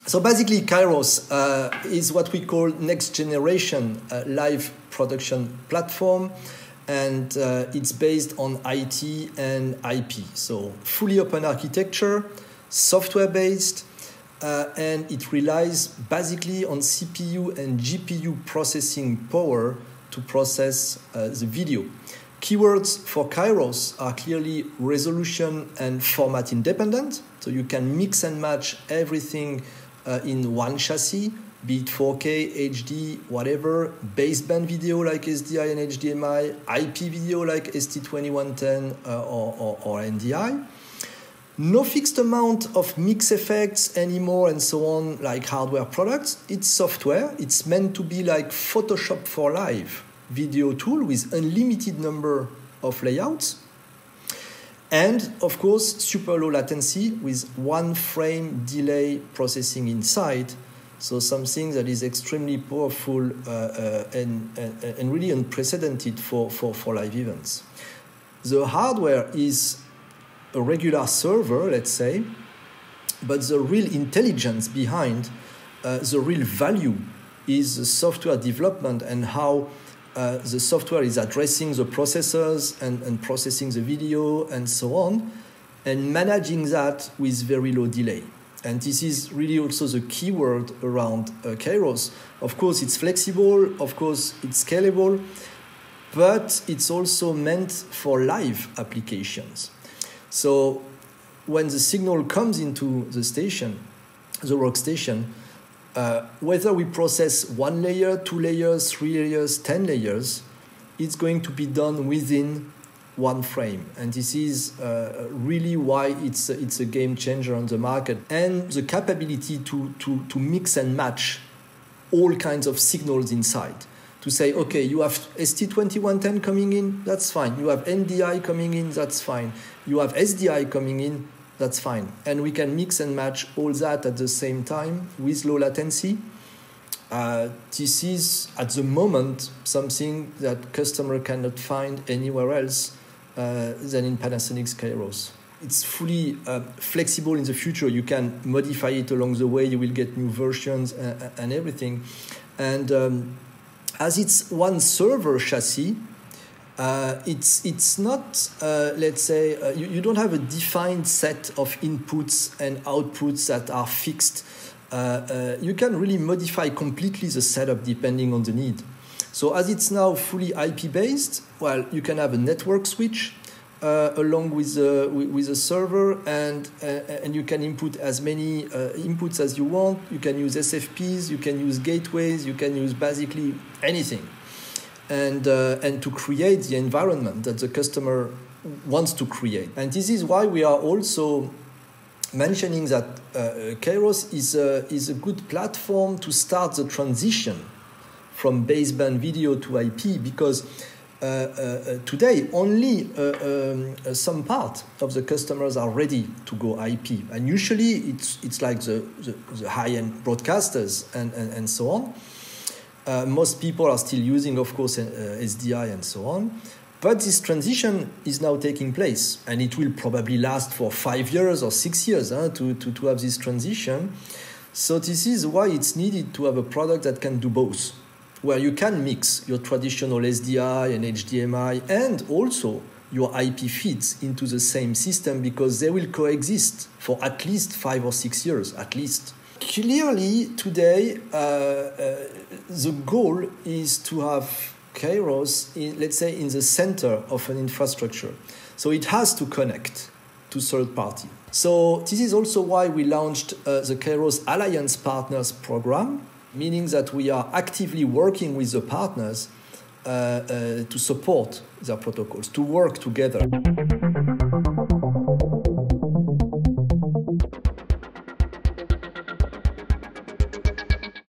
So basically, Kairos is what we call next generation live production platform, and it's based on IT and IP. So fully open architecture, software based, and it relies basically on CPU and GPU processing power to process the video. Keywords for Kairos are clearly resolution and format independent, so you can mix and match everything in one chassis, be it 4K, HD, whatever, baseband video like SDI and HDMI, IP video like ST2110 or NDI. No fixed amount of mix effects anymore and so on like hardware products. It's software. It's meant to be like Photoshop for live video tool with unlimited number of layouts. And of course, super low latency with 1 frame delay processing inside. So something that is extremely powerful and really unprecedented for live events. The hardware is a regular server, let's say, but the real intelligence behind, the real value is the software development and how the software is addressing the processors and processing the video and so on, and managing that with very low delay. And this is really also the key word around Kairos. Of course, it's flexible, of course, it's scalable, but it's also meant for live applications. So when the signal comes into the station, the workstation, whether we process 1 layer, 2 layers, 3 layers, 10 layers, it's going to be done within 1 frame. And this is really why it's a game changer on the market. And the capability to mix and match all kinds of signals inside. To say, okay, you have ST2110 coming in, that's fine. You have NDI coming in, that's fine. You have SDI coming in, that's fine. And we can mix and match all that at the same time with low latency. This is, at the moment, something that customer cannot find anywhere else than in Panasonic's Kairos. It's fully flexible in the future. You can modify it along the way. You will get new versions and everything. And as it's one server chassis, it's not, let's say, you don't have a defined set of inputs and outputs that are fixed. You can really modify completely the setup depending on the need. So as it's now fully IP-based, well, you can have a network switch along with a server, and you can input as many inputs as you want. You can use SFPs, you can use gateways, you can use basically anything. And to create the environment that the customer wants to create. And this is why we are also mentioning that Kairos is a good platform to start the transition from baseband video to IP, because today only some part of the customers are ready to go IP. And usually it's like the high-end broadcasters and so on. Most people are still using, of course, SDI and so on. But this transition is now taking place, and it will probably last for 5 years or 6 years to have this transition. So this is why it's needed to have a product that can do both, where you can mix your traditional SDI and HDMI and also your IP feeds into the same system, because they will coexist for at least 5 or 6 years, at least. Clearly, today, the goal is to have Kairos, let's say, in the center of an infrastructure. So it has to connect to third party. So this is also why we launched the Kairos Alliance Partners program, meaning that we are actively working with the partners to support their protocols, to work together.